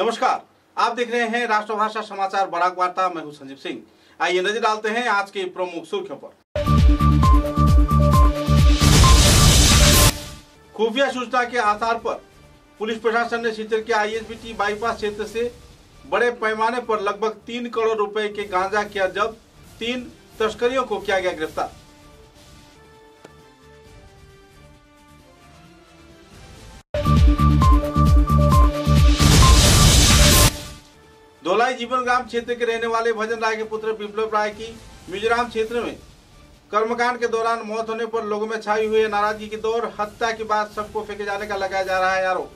नमस्कार, आप देख रहे हैं राष्ट्रभाषा समाचार बराक वार्ता। मैं हूं संजीव सिंह। आइए नजर डालते हैं आज की प्रमुख सुर्खियों पर। खुफिया सूचना के आधार पर पुलिस प्रशासन ने सिलचर के आईएसबीटी बाईपास क्षेत्र से बड़े पैमाने पर लगभग 3 करोड़ रुपए के गांजा किया जब्त। 3 तस्करियों को किया गया गिरफ्तार। धोलाई जीवन ग्राम क्षेत्र के रहने वाले भजन राय के पुत्र विप्लव राय की मिजोरम क्षेत्र में कर्मकांड के दौरान मौत होने पर लोगों में छाई हुई नाराजगी की दौर। हत्या के बाद सबको फेंके जाने का लगाया जा रहा है आरोप।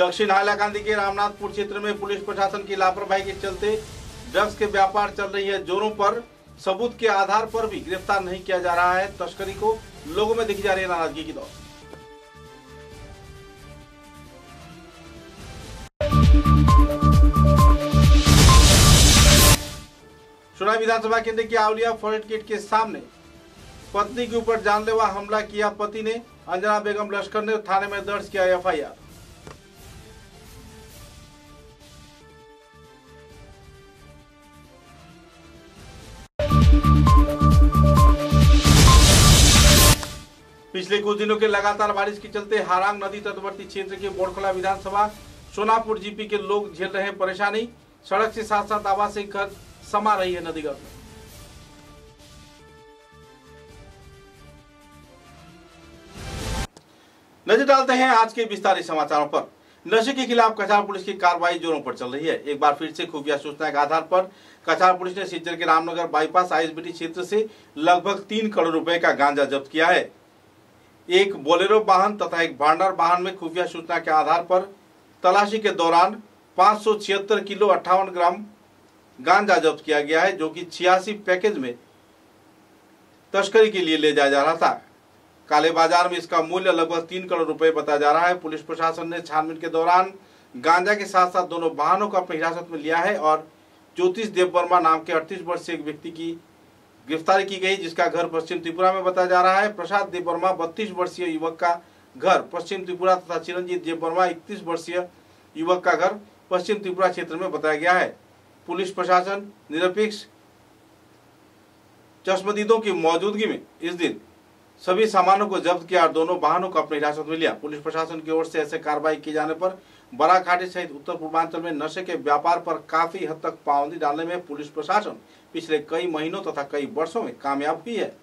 दक्षिण हाइलाकांदी के रामनाथपुर क्षेत्र में पुलिस प्रशासन की लापरवाही के चलते ड्रग्स के व्यापार चल रही है जोरों पर। सबूत के आधार पर भी गिरफ्तार नहीं किया जा रहा है तस्करी को। लोगों में दिखी जा रही है नाराजगी की दौर। सोना विधानसभा केंद्र की आउलिया फॉरेस्ट गेट के सामने पत्नी के ऊपर जानलेवा हमला किया पति ने। अंजना बेगम लश्कर ने थाने में दर्ज किया एफआईआर। पिछले कुछ दिनों के लगातार बारिश के चलते हारांग नदी तटवर्ती क्षेत्र के बोड़खला विधानसभा सोनापुर जीपी के लोग झेल रहे हैं परेशानी। सड़क के साथ साथ आवासीय घर समा रही है नदीगर्भ में। नजर डालते हैं आज के विस्तारित समाचारों पर। नशे के खिलाफ कछार पुलिस की कार्रवाई जोरों पर चल रही है। एक बार फिर से खुफिया सूचना के आधार पर कछार पुलिस ने सिलचर के रामनगर बाईपास आईएसबीटी क्षेत्र से लगभग 3 करोड़ रुपए का गांजा जब्त किया है। एक बोलेरो वाहन तथा एक भांडार वाहन में खुफिया सूचना के आधार पर तलाशी के दौरान 576 किलो 58 ग्राम गांजा जब्त किया गया है, जो कि 86 पैकेज में तस्करी के लिए ले जाया जा रहा था। काले बाजार में इसका मूल्य लगभग 3 करोड़ रुपए बताया जा रहा है। पुलिस प्रशासन ने छानबीन के दौरान गांजा के साथ साथ दोनों वाहनों को अपनी हिरासत में लिया है और ज्योतिष देव वर्मा नाम के 38 वर्षीय एक व्यक्ति की गिरफ्तारी की गई, जिसका घर पश्चिम त्रिपुरा में बताया जा रहा है। प्रसाद देव वर्मा 32 वर्षीय युवक का घर पश्चिम त्रिपुरा तथा चिरंजीत देव वर्मा 31 वर्षीय युवक का घर पश्चिम त्रिपुरा क्षेत्र में बताया गया है। पुलिस प्रशासन निरपेक्ष चश्मदीदों की मौजूदगी में इस दिन सभी सामानों को जब्त किया और दोनों वाहनों को अपनी हिरासत में लिया। पुलिस प्रशासन की ओर से ऐसे कार्रवाई किए जाने पर बराक घाटी सहित उत्तर पूर्वांचल में नशे के व्यापार पर काफी हद तक पाबंदी डालने में पुलिस प्रशासन पिछले कई महीनों तथा कई वर्षों में कामयाब हुई है।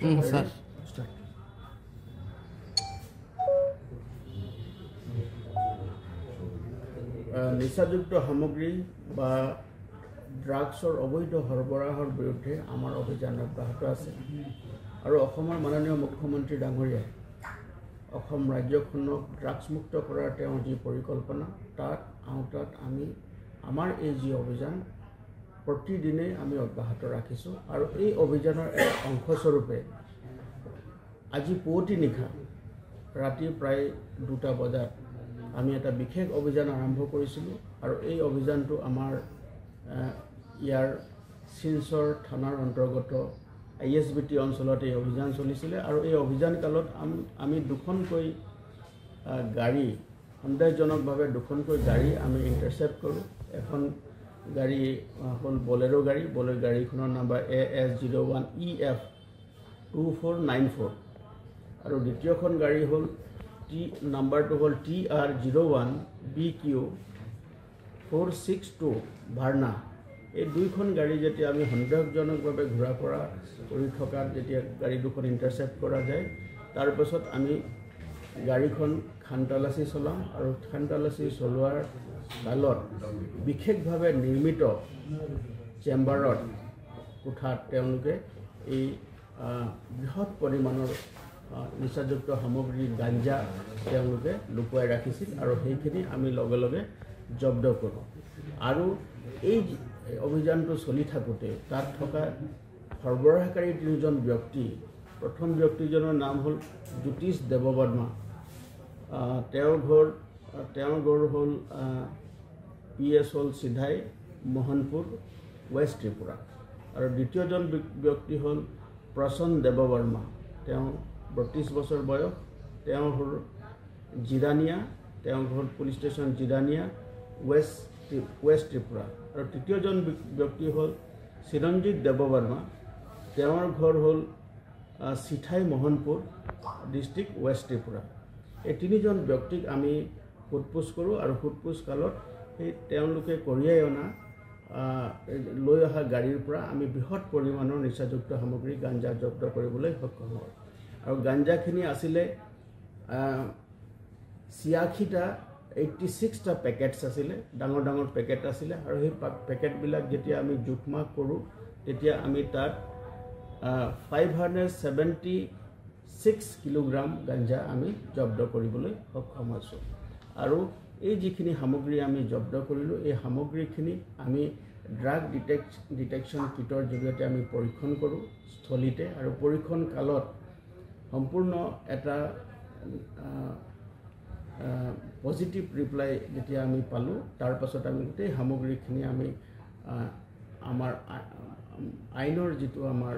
सर निशायुक्त सामग्री बा ड्राग्सर अवैध सरबराहर विरुद्धे आमार अभियान अब्याहत आछे और माननीय मुख्यमंत्री डांगरियाय राज्यखनक ड्राग्स मुक्त करार जी परिकल्पना ताक आवतात आमी आमार ए जी अभियान प्रतिदिने आमी अब्याहत राखिছোঁ और ये अभियानर एक अंशस्वरूपे আজি পুৱতি নিশা ৰাতি প্ৰায় 2টা বজাত আমি এটা বিশেষ অভিযান আৰম্ভ কৰিছিলোঁ আৰু এই অভিযানটো আমাৰ ইয়াৰ সিনচৰ থানাৰ অন্তৰ্গত আইএসবিটি অঞ্চলত এই অভিযান চলিছিলে আৰু এই অভিযান কালত আমি দুখনকৈ গাড়ী সন্দেহজনকভাৱে দুখনকৈ গাড়ী আমি ইন্টাৰসেপ্ট কৰোঁ। এখন গাড়ী হ'ল বলেৰো গাড়ী। বলেৰো গাড়ীখনৰ নম্বৰ AS01EF2494 और द्वितीयখন गाड़ी हल नम्बर हल TR01BQ462 भार्ना। এই দুইখন গাড়ী যেতিয়া আমি সন্দেহজনকভাৱে ঘূৰা ফুৰা কৰি থকাত যেতিয়া গাড়ী দুখন ইন্টাৰসেপ্ট কৰা যায় तार पाছত आमी गाड़ीखन खानतालासी चलाम और खानतालासी चलोৱাৰ कालत विशेषভাৱে निर्मित চেম্বাৰত কোঠাত তেওঁলোকে এই বৃহৎ পৰিমাণৰ নিচাযুক্ত সামগ্ৰী গাঞ্জা তেওঁলোকে লুকুৱাই ৰাখিছিল আৰু সেইখিনি আমি লগে লগে জব্দ কৰোঁ আৰু এই অভিযানটো চলি থাকোঁতে তাত থকা সৰবৰাহকাৰী তিনিজন ব্যক্তি প্ৰথম ব্যক্তিজনৰ নাম হ'ল জ্যোতিষ দেৱবৰ্মা তেওঁৰ ঘৰ হ'ল PS হ'ল সিধাই মোহনপুৰ ৱেষ্ট ত্ৰিপুৰা আৰু দ্বিতীয়জন ব্যক্তি হ'ল প্ৰসন্ন দেৱবৰ্মা 32 বছৰ বয়স তেওঁ হ'ল জিৰানিয়া তেওঁৰ ঘৰ police station Jirania west Tripura আৰু তৃতীয়জন ব্যক্তি হ'ল চিৰঞ্জিত দেৱবৰ্মা তেওঁৰ ঘৰ হ'ল সিঠাই মোহনপুৰ ডিষ্ট্ৰিক্ট ৱেষ্ট ত্ৰিপুৰা এই তিনিজন ব্যক্তিক আমি সোধপোছ কৰোঁ আৰু সোধপোছ কালত সেই তেওঁলোকে কঢ়িয়াই অনা লৈ অহা গাড়ীৰ পৰা আমি বৃহৎ পৰিমাণৰ নিচাযুক্ত সামগ্ৰী গাঞ্জা জব্দ কৰিবলৈ সক্ষম হওঁ আৰু গাঞ্জাখিনি আছিলে 86টা 86টা পেকেটছ আছিলে ডাঙৰ ডাঙৰ পেকেট আছিলে আৰু সেই পেকেটবিলাক যেতিয়া আমি জোখমাখ কৰোঁ তেতিয়া আমি তাত 576 কিলোগ্ৰাম গাঞ্জা আমি জব্দ কৰিবলৈ সক্ষম হৈছোঁ আৰু এই যিখিনি সামগ্ৰী আমি জব্দ কৰিলোঁ এই সামগ্ৰীখিনি আমি ড্ৰাগ ডিটেকশ্যন কিটৰ জৰিয়তে আমি পৰীক্ষণ কৰোঁ স্থলীতে আৰু পৰীক্ষণ কালত সম্পূৰ্ণ এটা পজিটিভ ৰিপ্লাই যেতিয়া আমি পালোঁ তাৰ পাছত আমি গোটেই সামগ্ৰীখিনি আমি আমাৰ আইনৰ যিটো আমাৰ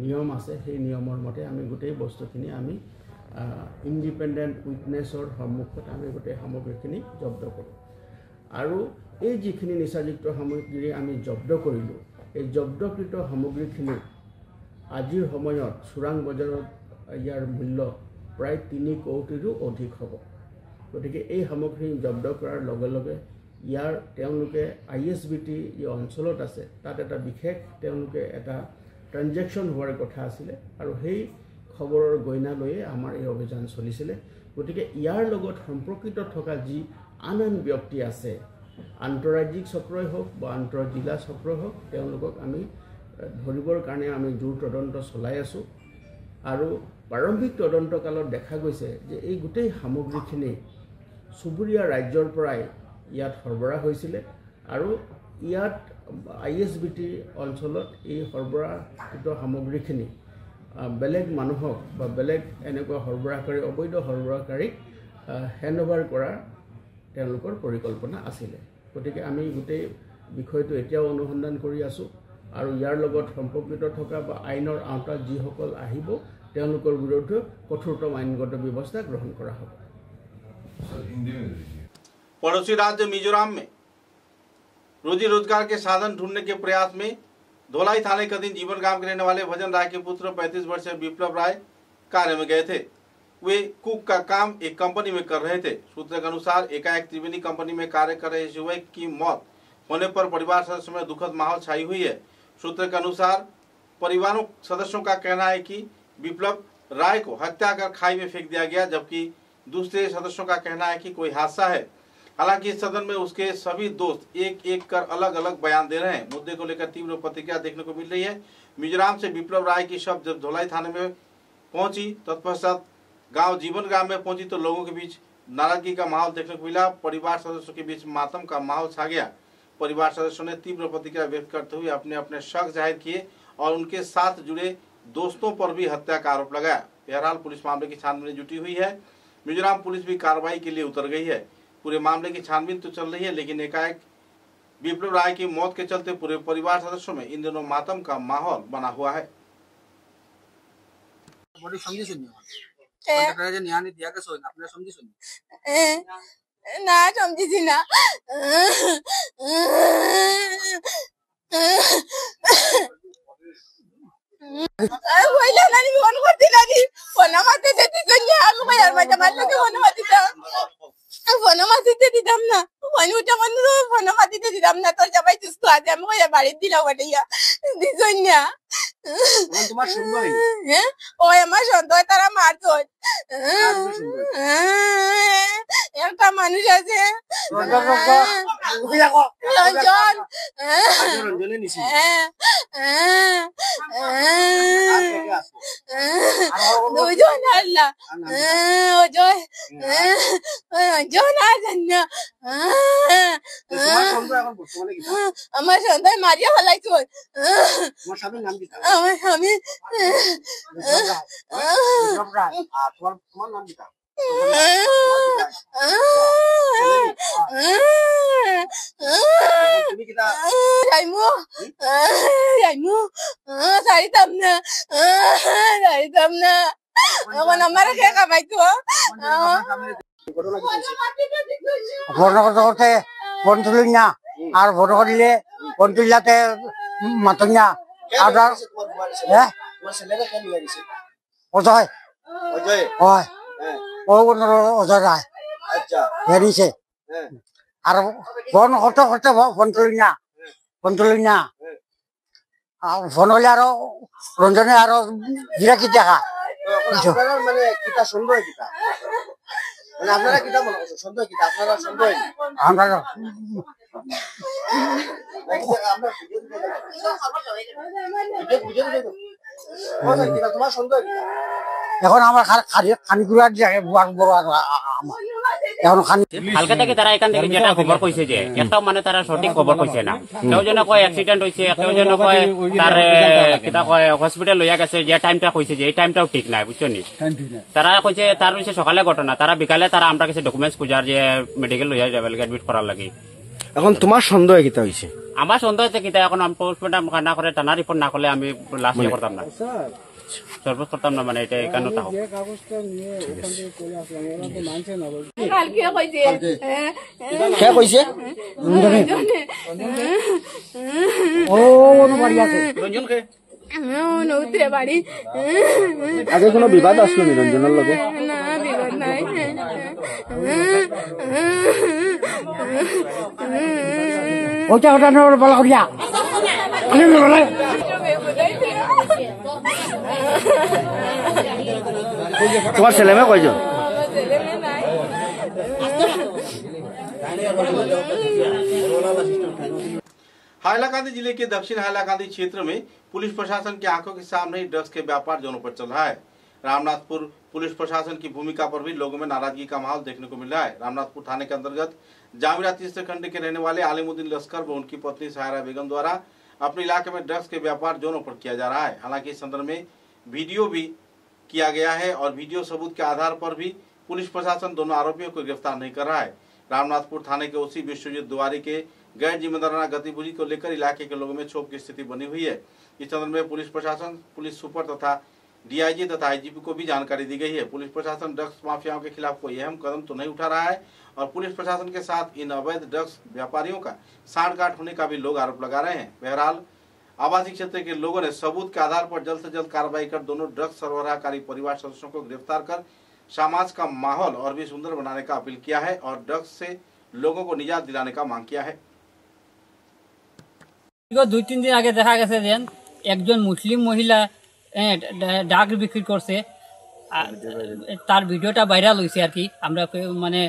নিয়ম আছে সেই নিয়মৰ মতে আমি গোটেই বস্তুখিনি আমি ইণ্ডিপেণ্ডেণ্ট উইটনেছৰ সন্মুখত আমি গোটেই সামগ্ৰীখিনি জব্দ কৰোঁ আৰু এই যিখিনি নিচাযুক্ত সামগ্ৰী আমি জব্দ কৰিলোঁ এই জব্দকৃত সামগ্ৰীখিনি আজিৰ সময়ত চোৰাং বজাৰত ইয়াৰ মূল্য প্ৰায় 3 কোটিৰো অধিক হ'ব গতিকে এই সামগ্ৰী জব্দ কৰাৰ লগে লগে ইয়াৰ তেওঁলোকে ISBT এই অঞ্চলত আছে তাত এটা বিশেষ তেওঁলোকে এটা ট্ৰানজেকশ্যন হোৱাৰ কথা আছিলে আৰু সেই খবৰৰ গইনা লৈয়ে আমাৰ এই অভিযান চলিছিলে গতিকে ইয়াৰ লগত সম্পৰ্কিত থকা যি আন ব্যক্তি আছে আন্তঃৰাজ্যিক চক্ৰই হওক বা আন্তঃজিলা চক্ৰই হওক তেওঁলোকক আমি ধৰিবৰ কাৰণে আমি জোৰ তদন্ত চলাই আছোঁ আৰু প্ৰাৰম্ভিক তদন্ত কালত দেখা গৈছে যে এই গোটেই সামগ্ৰীখিনি চুবুৰীয়া ৰাজ্যৰ পৰাই ইয়াত সৰবৰাহ হৈছিলে আৰু ইয়াত ISBT অঞ্চলত এই সৰবৰাহিত সামগ্ৰীখিনি বেলেগ মানুহক বা বেলেগ এনেকুৱা সৰবৰাহকাৰী অবৈধ সৰবৰাহকাৰীক হেণ্ডঅভাৰ কৰাৰ তেওঁলোকৰ পৰিকল্পনা আছিলে গতিকে আমি গোটেই বিষয়টো এতিয়াও অনুসন্ধান কৰি আছোঁ আৰু ইয়াৰ লগত সম্পৰ্কিত থকা বা আইনৰ আওতাত যিসকল আহিব তেওঁলোকৰ বিৰুদ্ধে কঠোৰতম আইনগত ব্যৱস্থা গ্ৰহণ কৰা হ'ব पड़ोसी राज्य मिजोरम में रोजी रोजगार के साधन ढूंढने के प्रयास में धोलाई थाने के अधीन जीवन गांव के रहने वाले भजन राय के पुत्र 35 वर्षीय विप्लव राय कार्य में गए थे वे कुक का काम एक कंपनी में कर रहे थे सूत्र के अनुसार एकाएक त्रिवेणी कंपनी में कार्य कर रहे युवक की मौत होने पर परिवार सदस्यों में दुखद माहौल छाई हुई है सूत्र के अनुसार परिवारों सदस्यों का कहना है कि विप्लव राय को हत्या कर खाई में फेंक दिया गया जबकि दूसरे सदस्यों का कहना है कि कोई हादसा है हालांकि इस सदन में उसके सभी दोस्त एक एक कर अलग अलग बयान दे रहे हैं मुद्दे को लेकर तीव्र प्रतिक्रिया देखने को मिल रही है मिजोरम से विप्लव राय की शव जब धोलाई थाने में पहुंची तत्पश्चात गांव जीवन ग्राम में पहुंची तो लोगों के बीच नाराजगी का माहौल देखने को मिला परिवार सदस्यों के बीच मातम का माहौल छा गया परिवार सदस्यों ने तीव्र प्रतिक्रिया व्यक्त करते हुए अपने अपने शक जाहिर किए और उनके साथ जुड़े दोस्तों पर भी हत्या का आरोप लगाया बहरहाल पुलिस मामले की छानबीन जुटी हुई है मिजोरम पुलिस भी कार्रवाई के लिए उतर गई है पूरे मामले की छानबीन तो चल रही है लेकिन एकाएक विप्लव राय की मौत के चलते पूरे परिवार सदस्यों में इन दिनों मातम का माहौल बना हुआ है ना समझी थी ना पहिला नानी फोन करती नानी फोन मारते देती कन्या आम्ही काय यार माझ्या मारलं की फोन मारती फोन मारती देती दमना फोन उठा म्हणून फोन मारती देती दमना तर जबाई दिसतो आज आम्ही काय बारीत दिला वाटे या दिसोन्या তোমার সুন্দর ও আমার সন্তান তারা মারতো একটা মানুষ আছে রঞ্জন দুজন আল্লাহ অজয় রঞ্জন আর জান্না আমার সন্তান মারিয়া ফেলাইছো আমার স্বামী সারিতাম না এখন আমার কে কামাইতো ফোন করতে ফোন তুলি না আর ফোন করলে ফোন তুললাতে মাতুন না আর অজয় হয় অজয় রায় হেরিছে আর ফোন করতে করতে ফোন তুলি না ফোন হলে আরো রঞ্জনে আরো বিরাকি দেখা মানে কিতা সন্দেহ কিতা মানে আপনারা কিতা মনে করছেন সন্দেহ কিতা আপনারা সন্দেহ আমরা তোমার সন্দেহ কিতা এখন আমার খানিকুড়ার বড় এখন খানি কালকে থেকে তারা এখান থেকে যেটা খবর কইছে যে একটাও মানে তারা সঠিক খবর কইছে না কেউ যেন কয় অ্যাক্সিডেন্ট হয়েছে কেউ যেন কয় তার কিতা কয় হসপিটাল লইয়া গেছে যে টাইমটা কইছে যে এই টাইমটাও ঠিক নাই বুঝছো নি তারা কইছে তার হচ্ছে সকালে ঘটনা তারা বিকালে তারা আমরা কাছে ডকুমেন্টস খুঁজার যে মেডিকেল লইয়া যাবে এডমিট করার লাগে এখন তোমার সন্দেহ কিতা হইছে আমার সন্দেহ হচ্ছে কিতা এখন আমি পোস্টমর্টম না করে টানা রিপোর্ট না করলে আমি লাস্ট ইয়ে করতাম না সর্বোচ্চ করতাম না মানে এটা কেন তাও কালকে কইছে কে কইছে ও বাড়ি আছে রঞ্জনকে নৌতরে বাড়ি আগে কোনো বিবাদ আসলো নি রঞ্জনের লগে না বিবাদ নাই ওটা বলা করিয়া তোমার ছেলে মেয়ে কয়জন हाइलाकांदी जिले के दक्षिण हाइलाकांदी क्षेत्र में पुलिस प्रशासन की आंखों के सामने ही ड्रग्स के व्यापार जोरों पर चल रहा है। रामनाथपुर पुलिस प्रशासन की भूमिका पर भी लोगों में नाराजगी का माहौल देखने को मिल रहा है। रामनाथपुर थाने के अंतर्गत जामिरा तीसरे खंड के रहने वाले आलिमुद्दीन लश्कर व उनकी पत्नी सायरा बेगम द्वारा अपने इलाके में ड्रग्स के व्यापार जोरों पर किया जा रहा है। हालांकि इस संदर्भ में वीडियो भी किया गया है और वीडियो सबूत के आधार पर भी पुलिस प्रशासन दोनों आरोपियों को गिरफ्तार नहीं कर रहा है। रामनाथपुर थाने के ओसी विश्वजीत दुआरी के गैर जिम्मेदाराना गतिविधि को लेकर इलाके के लोगों में क्षोभ की स्थिति बनी हुई है। इस संदर्भ में पुलिस प्रशासन, पुलिस सुपर तथा डीआईजी तथा आईजीपी को भी जानकारी दी गई है। पुलिस प्रशासन ड्रग्स माफियाओं के खिलाफ कोई अहम कदम तो नहीं उठा रहा है और पुलिस प्रशासन के साथ इन अवैध ड्रग्स व्यापारियों का सांठगांठ होने का भी लोग आरोप लगा रहे हैं। बहरहाल आवासीय क्षेत्र के लोगों ने सबूत के आधार पर जल्द से जल्द कार्रवाई कर दोनों ड्रग्स सरबराहकारी परिवार सदस्यों को गिरफ्तार कर समाज का माहौल और भी सुंदर बनाने का अपील किया है और ड्रग्स से लोगों को निजात दिलाने का मांग किया है। 2-3 दिन आगे দেখা গেছে যে একজন মুসলিম মহিলা ড্রাগ বিক্রি করছে তার ভিডিওটা ভাইরাল হয়েছে আর কি আমরা মানে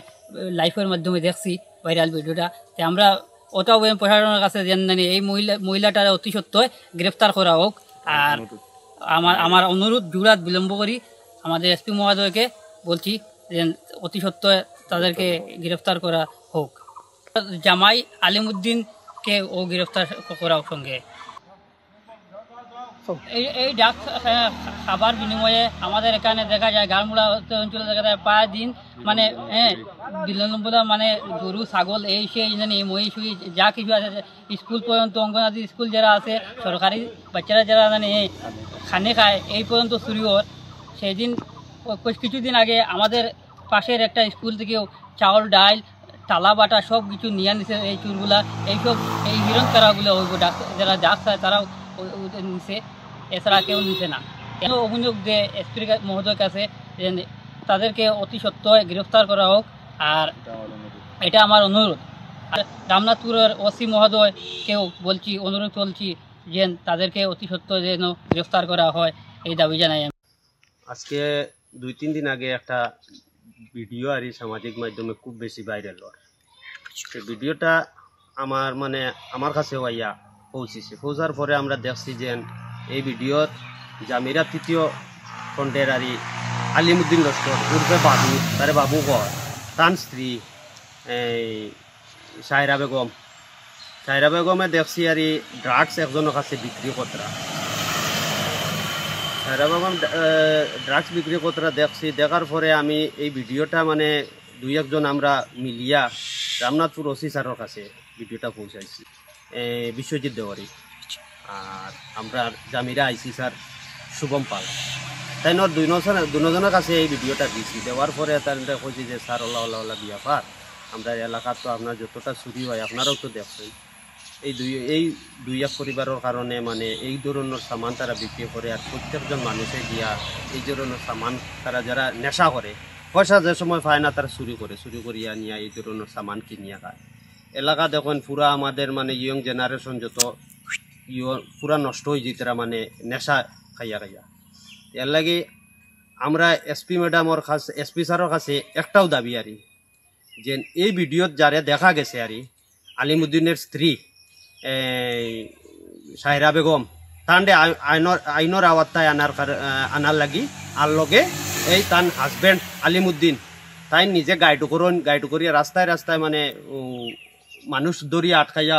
লাইভের মাধ্যমে দেখছি ভাইরাল ভিডিওটা তো আমরা ওটাও প্রশাসনের কাছে যে এই মহিলাটার অতি সত্ত্বই গ্রেফতার করা হোক আর আমার অনুরোধ জুরাত বিলম্ব করি আমাদের এসপি মহোদয়কে বলছি যে অতি সত্ত্বই তাদেরকে গ্রেফতার করা হোক। জামাই আলিমুদ্দিনকে ও গ্রেফতার করা সঙ্গে এই ডাক খাবার বিনিময়ে আমাদের এখানে দেখা যায় গালমুড়া অঞ্চলে দেখা যায় প্রায় দিন মানে বিলম্বতা মানে গরু ছাগল এই সেই জানি মহিষ যা কিছু আছে স্কুল পর্যন্ত অঙ্গনাদি স্কুল যারা আছে সরকারি বাচ্চারা যারা জানি খানে খায় এই পর্যন্ত চুরি হয়। সেই দিন কিছুদিন আগে আমাদের পাশের একটা স্কুল থেকেও চাউল ডাল তালা বাটা সব কিছু নিয়ে নিছে এই চুরগুলা এইসব এই হিরণ তারাগুলো ওই যারা ডাক চায় তারাও নিছে এছাড়া কেউ নিছে না। কেন অভিযোগ যে এসপি মহোদয়ের কাছে যে তাদেরকে অতি সত্ত্বই গ্রেফতার করা হোক আর এটা আমার অনুরোধ। আর রামনাথপুরের ওসি মহোদয়কেও বলছি অনুরোধ চলছি যে তাদেরকে অতি সত্ত্বই যেন গ্রেফতার করা হয় এই দাবি জানাই। আজকে 2-3 দিন আগে একটা ভিডিও আর সামাজিক মাধ্যমে খুব বেশি ভাইরাল হয়। সেই ভিডিওটা আমার কাছে হইয়া পৌঁছেছে। পৌঁছার পরে আমরা দেখছি যে এই ভিডিওর জামিরা তৃতীয় খণ্ডের আর আলিমুদ্দিন লস্কর উর্ফে বাবু, তারে বাবু কর, তার স্ত্রী সায়রা বেগমে দেখছি আর ড্রাগস একজনের কাছে বিক্রি কতরা। সায়রা বেগম ড্রাগস বিক্রি কতরা দেখছি। দেখার পরে আমি এই ভিডিওটা 2-1 আমরা মিলিয়া রামনাথপুর ওসি স্যারের কাছে ভিডিওটা পৌঁছাইছি, বিশ্বজিৎ দেওয়ারি, আর আমরা জামিরা আইসি স্যার শুভম পাল, তাই দুজনের কাছে এই ভিডিওটা দিয়েছি। দেওয়ার পরে তারা কইছি যে স্যার ওলা বিয়াপার আমরা এলাকার তো আপনার যতটা চুরি হয় আপনারাও তো দেখছেন, এই 2-1 পরিবারের কারণে এই ধরনের সামান তারা বিক্রি করে। আর প্রত্যেকজন মানুষে গিয়া এই ধরনের সামান তারা যারা নেশা করে, পয়সা যে সময় পায় না তারা চুরি করিয়া নিয়ে এই ধরনের সামান কিনিয়া খায়। এলাকা দেখুন পুরা আমাদের ইয়ং জেনারেশন যত পুরা নষ্ট হয়ে যেতে নেশা খাইয়া এর লাগে আমরা এসপি ম্যাডামর কাছে, এসপি স্যারের কাছে একটাও দাবি আরি যে এই ভিডিওত যারে দেখা গেছে আর আলিমুদ্দিনের স্ত্রী সায়রা বেগম তান্ডে আইনর আওয়াত্তায় আনার লাগি আর লগে এই তান হাজবেন্ড আলিমুদ্দিন তাই নিজে গাইড করিয়া রাস্তায় মানুষ দরিয়া আটকাইয়া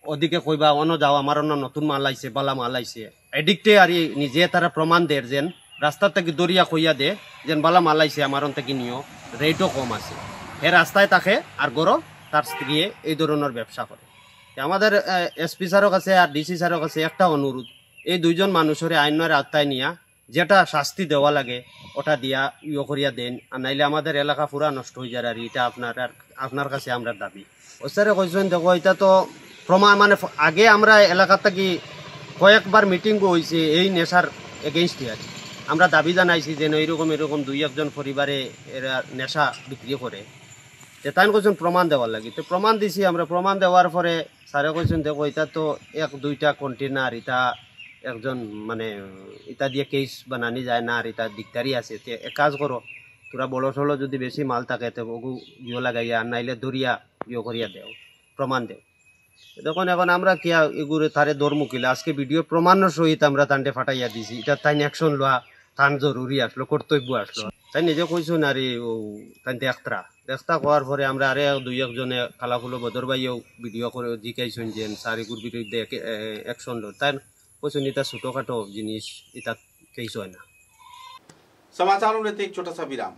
ওদিকে কইবা অন্য যাও আমার অন্য নতুন মাল আইছে, বালা মাল আইছে, এডিক্টে আর নিজে তারা প্রমাণ দেয় যেন রাস্তা থেকে দরিয়া কইয়া দে যেন বালা মাল আইছে আমার থেকে নিও, রেটও কম আছে। হে রাস্তায় থাকে আর গরো তার স্ত্রী এই ধরনের ব্যবসা করে। আমাদের এসপি স্যারের কাছে আর ডিসি স্যারের কাছে একটা অনুরোধ, এই 2জন মানুষের আইনের আওতায় নিয়া যেটা শাস্তি দেওয়া লাগে ওটা দিয়া করিয়া দেন, আর নাইলে আমাদের এলাকা পুরা নষ্ট হয়ে যায়। আর এটা আপনার কাছে আমরা দাবি। ও স্যারে কইছেন দেখো এটা তো প্রমাণ আগে আমরা এলাকা থেকে কয়েকবার মিটিং হয়েছে এই নেশার এগেইনস্টে আছে। আমরা দাবি জানাইছি যে এরকম 2-1 পরিবারে এরা নেশা বিক্রি করে, তাই কইছেন প্রমাণ দেওয়ার লাগে। তো প্রমাণ দিছি আমরা, প্রমাণ দেওয়ার পরে স্যারে কইছেন দেখো এটা তো 1-2টা কন্টেনার, এটা একজন এটা দিয়ে কেস বানানি যায় না, আর এটা দিকদারি আছে। এক কাজ করো তোরা বড় ঠলো যদি বেশি মাল থাকে তো ওগু লাগাইয়া আর নাইলে দরিয়া করিয়া দেও, প্রমাণ দেও। দেখুন এখন আমরা কি এগুলো তারে দৌড়মুখিলে আজকে ভিডিও প্রমাণের সহিত আমরা তান্ডে ফাটাইয়া দিছি, এটা তাই অ্যাকশন লওয়া তান জরুরি আসলো, কর্তব্য আসলো। তাই নিজে কইছুন আর তাই দেখতা হওয়ার পরে আমরা আরে 2-1 জনে খালাখুলো বদরবাইও ভিডিও করে জিকাইছুন যে সারিগুর বিরুদ্ধে অ্যাকশন লো। তাই কইছুন এটা ছোটখাটো জিনিস, এটা কেস হয় না। समाचारों में एक छोटा सा विराम।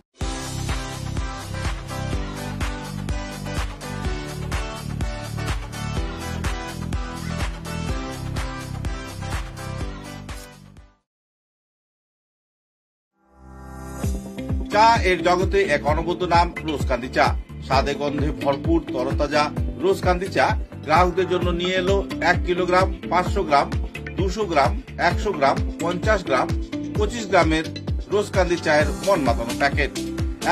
চা এর জগতে এক অনবদ্য নাম রোজকান্দি চা। স্বাদে গন্ধে ভরপুর তরতাজা রোজকান্দি চা গ্রাহকদের জন্য নিয়ে এলো 1 কিলোগ্রাম, 500 গ্রাম, 200 গ্রাম, 100 গ্রাম, 50 গ্রাম, 25 গ্রামের রোজকান্দি চায়ের মন মাতানো প্যাকেট।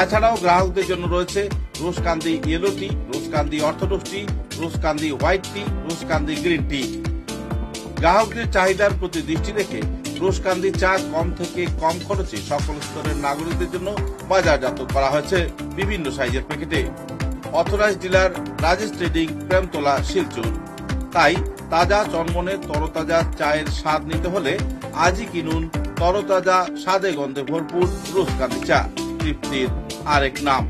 এছাড়াও গ্রাহকদের জন্য রয়েছে রোজকান্দি ইয়েলো টি, রোজকান্দি অর্থোডক্স টি, রোজকান্দি হোয়াইট টি, রোজকান্দি গ্রিন টি। গ্রাহকদের চাহিদার প্রতি দৃষ্টি রেখে রোজকান্দি চা কম থেকে কম খরচে সকল স্তরের নাগরিকদের জন্য বাজারজাত করা হয়েছে বিভিন্ন সাইজের প্যাকেটে। Authorised dealer Rajesh trading, Premtala, Silchar. তাই তাজা চনমনে তরতাজা চায়ের স্বাদ নিতে হলে আজই কিনুন তরতাজা স্বাদে গন্ধে ভরপুর রোজকান্দি চা, তৃপ্তির আরেক নাম।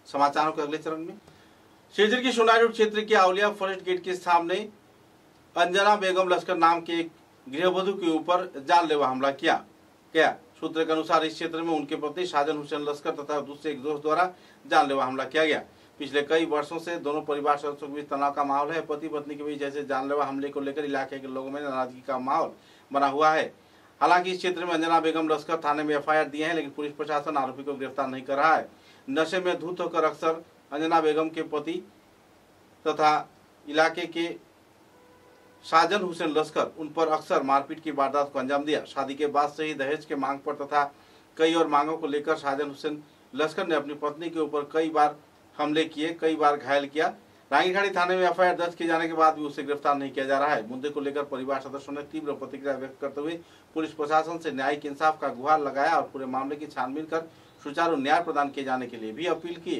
समाचारों के अगले चरण में शेजर की सोनाई रोड क्षेत्र के आउलिया फॉरेस्ट गेट के सामने अंजना बेगम लश्कर नाम के एक गृहवधू के ऊपर जानलेवा हमला किया गया। सूत्र के अनुसार इस क्षेत्र में उनके पति साजन हुसैन लश्कर तथा दूसरे एक दोस्त द्वारा जानलेवा हमला किया गया। पिछले कई वर्षों से दोनों परिवार सदस्यों के बीच तनाव का माहौल है। पति पत्नी के बीच जैसे जानलेवा हमले को लेकर इलाके के लोगों में नाराजगी का माहौल बना हुआ है। हालांकि इस क्षेत्र में अंजना बेगम लश्कर थाने में FIR दिए हैं, लेकिन पुलिस प्रशासन आरोपी को गिरफ्तार नहीं कर रहा है। नशे में धूत होकर अक्सर अंजना बेगम के पति तथा इलाके के साजन हुसैन लश्कर उन पर अक्सर मारपीट की वारदात को अंजाम दिया। शादी के बाद से ही दहेज के मांग पर तथा कई और मांगों को लेकर शाहजान हुसैन लश्कर ने अपनी पत्नी के ऊपर कई बार हमले किए, कई बार घायल किया। रांगीखाड़ी थाने में एफआईआर दर्ज किए जाने के बाद भी उसे गिरफ्तार नहीं किया जा रहा है। मुद्दे को लेकर परिवार सदस्यों ने तीव्र प्रतिक्रिया व्यक्त करते हुए पुलिस प्रशासन से न्यायिक इंसाफ का गुहार लगाया और पूरे मामले की छानबीन कर सुचारू न्याय प्रदान किए जाने के लिए भी अपील की।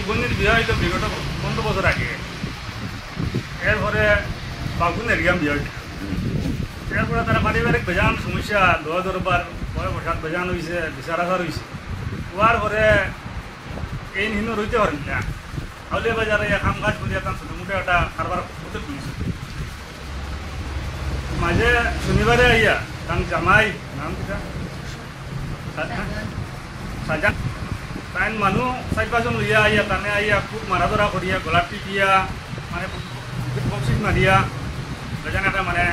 বোনের বিয়ে হইতো বিগত 15 বছর আগে। এরপরে বাগুন এরিয়াম বিয়ে হইতো। এরপরে তারা পারিবারিক বেজান সমস্যা দোয়া দরবার পরে বসাত বেজান হয়েছে, বিচারাচার হয়েছে। হওয়ার পরে এই নিহিন রইতে পারেন না। আউলিয়া বাজারে কাম কাজ করিয়া তার ছোটো মোটো একটা কারবার করতে তুলিছে। মাঝে শনিবারে আইয়া তার জামাই নাম কিটা সাজান তাইন মানুহ 4-5জন লইয়া আইয়া তানে আইয়া খুব মারাধরা করিয়া গলার টিপিয়া মানে বক্সিং মারিয়া বেজান একটা মানে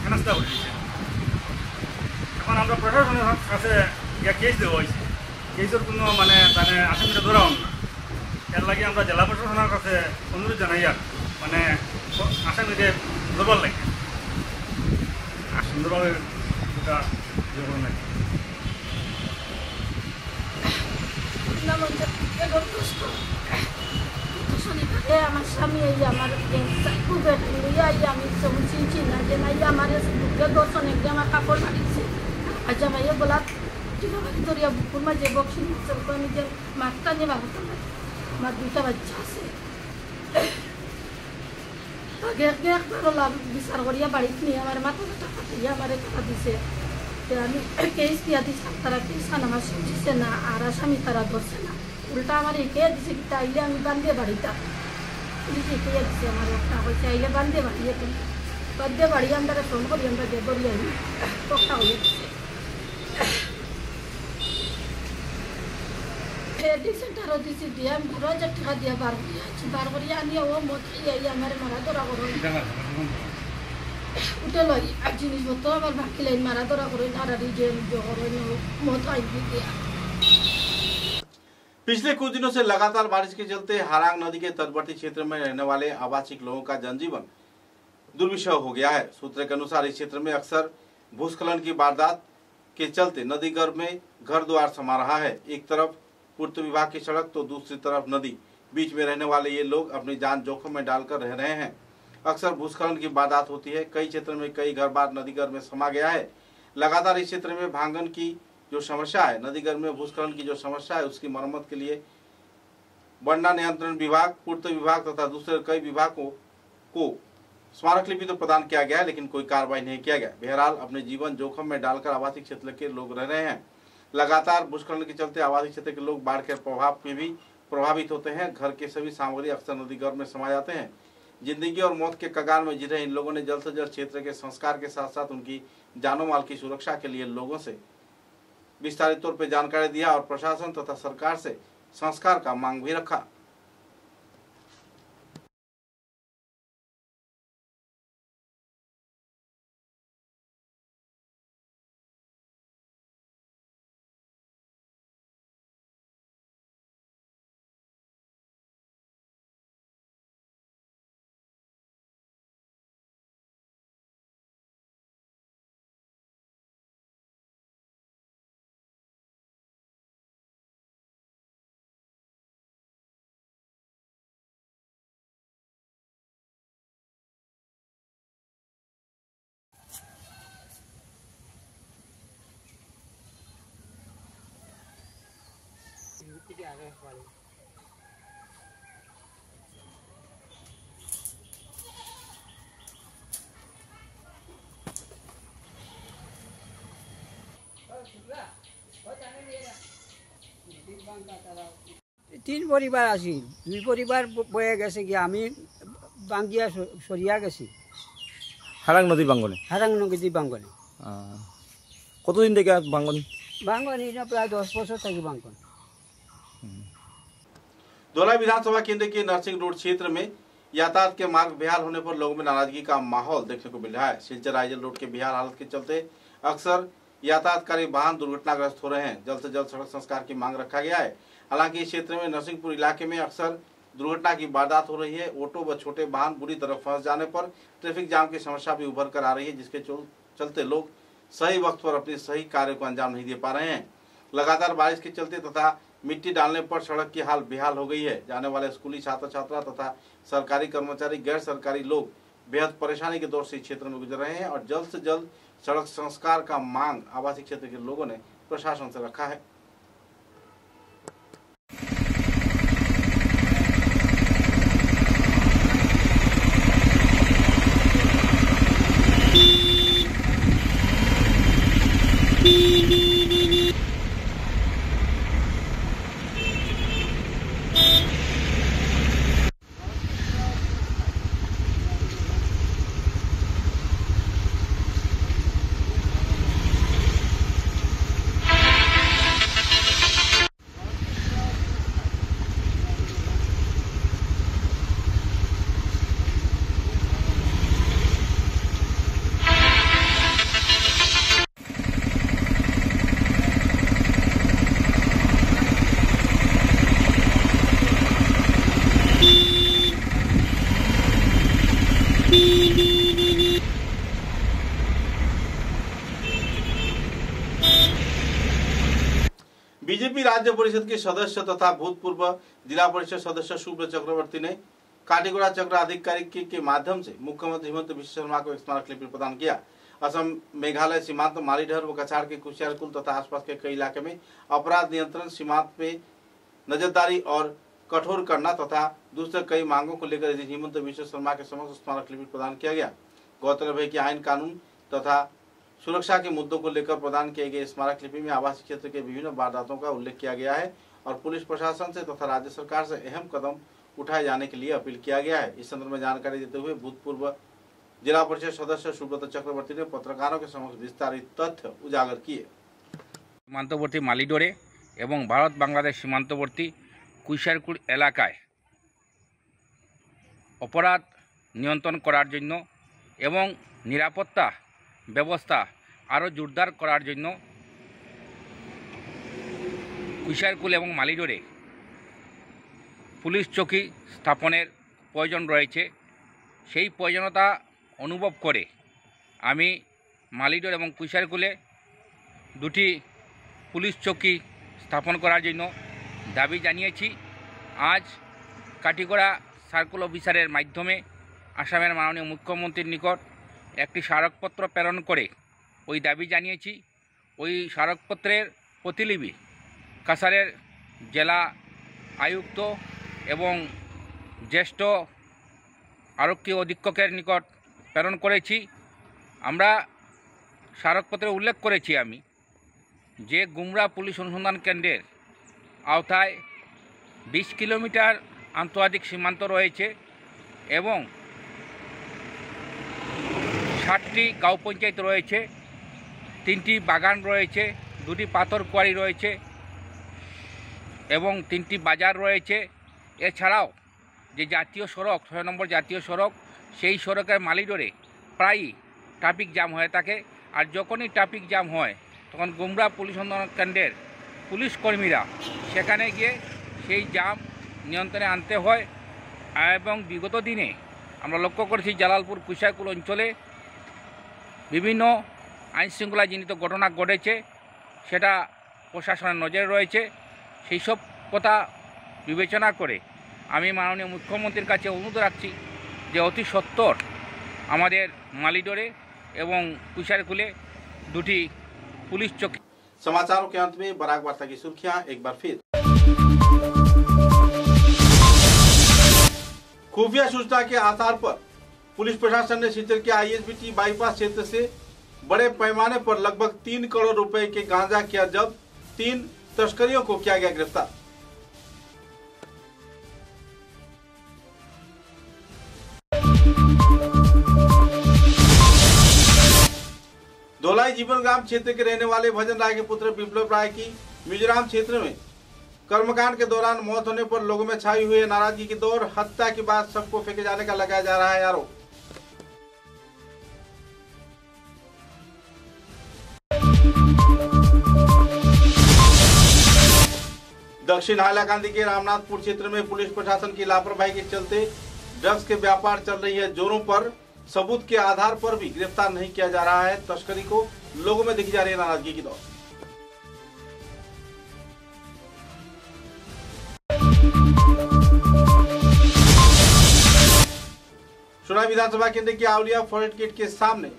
হেনস্থা করে দিয়েছে। এখন আমরা প্রশাসনের কাছে ইয়া কেস দেওয়া হয়েছে, কেসের কোনো মানে তানে আসামিটা ধরাও না। এর লাগে আমরা জেলা প্রশাসনের কাছে অনুরোধ জানাই আর মানে আসামিদের ধরবার লাগে আর সুন্দরভাবে এটা ইয়ে করুন নাকি। আমার স্বামী আমার খুব আমি চিনছি না যে নাই আমার দর্শন একদিন আমার কাপড় বাড়িছে। আচ্ছা ভাইয়া বলা বাড়ি ধরিয়া বুকুর মাঝে বক্সিং নিজের মাঠটা নিয়ে বাড়তে পারি। আমার 2টা বাচ্চা আছে। একবারও লাভ বিচার করিয়া বাড়িতে নিয়ে আমার মাথা ব্যথা কাটিয়ে আমার টাকা দিছে। আমি কেস দিয়া দিছিলাম, তারা কেসান আমার শুনছে না আর আসামি তারা ধরছে না, উল্টা আমার এঁকে দিছে কি আইলে আমি বান্ধে বাড়িটা পুলিশ এঁকে দিছে আমার একটা হয়েছে আইলে বান্ধে বাড়িয়ে বান্ধে বাড়িয়ে আমরা ফোন করি আমরা দেবরিয়া পক্কা হয়ে দিছে। সেন্টারও দিছি দিয়ে আমি 12,000 টাকা দিয়ে বার করিয়া আছি। বার করিয়া আনিয়া ও মত খাইয়া আমার মারা ধরা করো উঠে লই আর জিনিসপত্র আমার বাকি লাইন মারা ধরা করে নারারি যে মত আই দিয়া। पिछले कुछ दिनों से लगातार बारिश के चलते हारांग नदी के तटवर्ती क्षेत्र में रहने वाले आवासिक लोगों का जनजीवन दुर्विषह हो गया है। सूत्रों के अनुसार इस क्षेत्र में अक्सर भूस्खलन की वारदात के चलते नदी गर्भ में घर द्वार समा रहा है। एक तरफ पूर्त विभाग की सड़क तो दूसरी तरफ नदी, बीच में रहने वाले ये लोग अपनी जान जोखिम में डालकर रह रहे हैं। अक्सर भूस्खलन की वारदात होती है। कई क्षेत्र में कई घर बार नदी गर्भ में समा गया है। लगातार इस क्षेत्र में भांगन की जो समस्या है, नदी गर्भ में भूस्खलन की जो समस्या है, उसकी मरम्मत के लिए बंडा नियंत्रण विभाग, पूर्त विभाग तथा दूसरे कई विभागों को स्मारक लिपि तो प्रदान किया गया है, लेकिन कोई कार्रवाई नहीं किया गया। बहरहाल अपने जीवन जोखिम में डालकर आवासीय क्षेत्र के लोग रह रहे हैं। लगातार भूस्खलन के चलते आवासीय क्षेत्र के लोग बाढ़ के प्रभाव में भी प्रभावित होते हैं। घर के सभी सामग्री अक्सर नदी गर्भ में समा जाते हैं। जिंदगी और मौत के कगार में जी रहे इन लोगों ने जल्द से जल्द क्षेत्र के संस्कार के साथ साथ उनकी जानो माल की सुरक्षा के लिए लोगों से विस्तारित तौर पर जानकारी दिया और प्रशासन तथा सरकार से संस्कार का मांग भी रखा। তিন পরিবার আছিল, দুই পরিবার বয়ে গেছে কি আমি বাঙ্গিয়া সরিয়া গেছি হারাং নদী বাঙ্গনে। হারাং নদী বাঙ্গনে। কতদিন থেকে বাঙ্গন? বাঙ্গন প্রায় 10 বছর থাকি बांगन। धोलाई विधानसभा केंद्र के नरसिंह रोड क्षेत्र में यातायात के मार्ग बेहाल होने पर लोगों में नाराजगी का माहौल देखने को मिल रहा है। सिलचर आइजल रोड के बेहाल हालत के चलते अक्सर यातायातकारी वाहन दुर्घटनाग्रस्त हो रहे हैं। जल्द से जल्द सड़क संस्कार की मांग रखा गया है। हालांकि इस क्षेत्र में नरसिंहपुर इलाके में अक्सर दुर्घटना की वारदात हो रही है। ऑटो व छोटे वाहन बुरी तरह फंस जाने पर ट्रैफिक जाम की समस्या भी उभर कर आ रही है, जिसके चलते लोग सही वक्त पर अपने सही कार्य को अंजाम नहीं दे पा रहे हैं। लगातार बारिश के चलते तथा मिट्टी डालने पर सड़क की हाल बेहाल हो गई है। जाने वाले स्कूली छात्र छात्रा तथा सरकारी कर्मचारी, गैर सरकारी लोग बेहद परेशानी के दौर से क्षेत्र में गुजर रहे हैं और जल्द से जल्द सड़क संस्कार का मांग आवासीय क्षेत्र के लोगों ने प्रशासन से रखा है। बीजेपी राज्य परिषद के सदस्य तथा भूतपूर्व जिला परिषद सदस्य सुब्रत चक्रवर्ती ने काटीगोड़ा चक्र अधिकारी के माध्यम से मुख्यमंत्री हिमंत बिश्व शर्मा को एक स्मारक लिपि प्रदान किया। असम मेघालय सीमांत मालीढर व कछाड़ के कुशियारकुल तथा आसपास के कई इलाके में अपराध नियंत्रण, सीमांत पे नजरदारी और कठोर करना तथा दूसरे कई मांगों को लेकर हिमंत बिश्व शर्मा के समक्ष स्मारक लिपि प्रदान किया गया। गौरतलब है कि आईन कानून तथा सुरक्षा के मुद्दों को लेकर प्रदान किए गए स्मारक लिपि में आवासीय क्षेत्र के विभिन्न वारदातों का उल्लेख किया गया है और पुलिस प्रशासन से तथा राज्य सरकार से अहम कदम उठाए जाने के लिए अपील किया गया है। इस संदर्भ में जानकारी देते हुए भूतपूर्व जिला परिषद सदस्य सुब्रत चक्रवर्ती ने पत्रकारों के समक्ष विस्तारित तथ्य उजागर किए। सीमान्तवर्ती मालीडोरे एवं भारत बांग्लादेश सीमान्तवर्ती कुशियारकुल एलाकाय अपराध नियंत्रण करार जन्य एवं निरापत्ता व्यवस्था आरो जोरदार करार जन्य कुशियारकुल एवं मालीडोरे पुलिस चौकी स्थापनेर प्रयोजन रयेछे। सेई प्रयोजनता अनुभव करे आमी मालीडोर एवं कुशियारकुले दुटी पुलिस चौकी स्थापन करार जन्य दाबी जानिয়েছি। आज काटीगोड़ा सार्कल अफिसारेर माध्यमे आसामेर माननीय मुख्यमंत्रीर निकट একটি স্মারকপত্র প্রেরণ করে ওই দাবি জানিয়েছি। ওই স্মারকপত্রের প্রতিলিপি কাছাড়ের জেলা আয়ুক্ত এবং জ্যেষ্ঠ আরক্ষী অধীক্ষকের নিকট প্রেরণ করেছি। আমরা স্মারকপত্রে উল্লেখ করেছি আমি যে গুমরা পুলিশ অনুসন্ধান কেন্দ্রের আওতায় 20 কিলোমিটার আন্তর্জাতিক সীমান্ত রয়েছে এবং 60টি গাঁও পঞ্চায়েত রয়েছে, 3টি বাগান রয়েছে, 2টি পাথর কোয়ারি রয়েছে এবং 3টি বাজার রয়েছে। এছাড়াও যে জাতীয় সড়ক 6 নম্বর জাতীয় সড়ক, সেই সড়কের মালিডোরে প্রায় ট্রাফিক জ্যাম হয়ে থাকে। আর যখনই ট্রাফিক জ্যাম হয় তখন গুমরা পুলিশ অনুসন্ধান কেন্দ্রের পুলিশ কর্মীরা সেখানে গিয়ে সেই জ্যাম নিয়ন্ত্রণে আনতে হয়। এবং বিগত দিনে আমরা লক্ষ্য করেছি জালালপুর কুশিয়ারকুল অঞ্চলে বিভিন্ন আইনশৃঙ্খলাজনিত ঘটনা ঘটেছে, সেটা প্রশাসনের নজরে রয়েছে। সেই সব কথা বিবেচনা করে আমি মাননীয় মুখ্যমন্ত্রীর কাছে অনুরোধ রাখছি যে অতি সত্বর আমাদের মালিডোরে এবং कुशियारकुले দুটি पुलिस चौकी। समाचारों के अंत में बराक वार्ता की सुर्खियां एक बार फिर। खुफिया सूचना के आधार पर पुलिस प्रशासन ने सिलचर के आईएसबीटी बाईपास क्षेत्र से बड़े पैमाने पर लगभग 3 करोड़ रुपए के गांजा किया जब्त, 3 तस्करियों को किया गया गिरफ्तार। धोलाई जीवन ग्राम क्षेत्र के रहने वाले भजन राय के पुत्र विप्लव राय की मिजोरम क्षेत्र में कर्मकांड के दौरान मौत होने पर लोगों में छाई हुई नाराजगी की दौर, हत्या के बाद सबको फेंके जाने का लगाया जा रहा है आरोप। दक्षिण हाइलाकांदी के रामनाथपुर क्षेत्र में पुलिस प्रशासन की लापरवाही के चलते ड्रग्स के व्यापार चल रही है जोरों पर। सबूत के आधार पर भी गिरफ्तार नहीं किया जा रहा है तस्करी को, लोगों में दिखी जा रही है नाराजगी की दौर। सोनाई विधानसभा केंद्र के आउलिया फॉरेस्ट गेट के सामने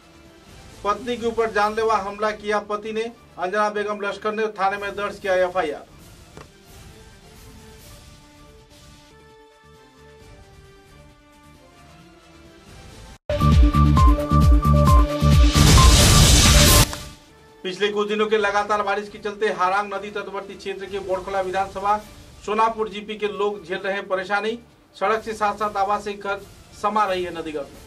पत्नी के ऊपर जानलेवा हमला किया पति ने, अंजना बेगम लश्कर ने थाने में दर्ज किया एफआईआर। पिछले कुछ दिनों के लगातार बारिश के चलते हारांग नदी तटवर्ती क्षेत्र के बोरखला विधानसभा सोनापुर जीपी के लोग झेल रहे हैं परेशानी। सड़क से साथ साथ आवासीय घर समा रही है नदीगढ़ में।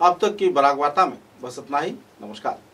अब तक की बराक वार्ता में बस इतना ही। नमस्कार।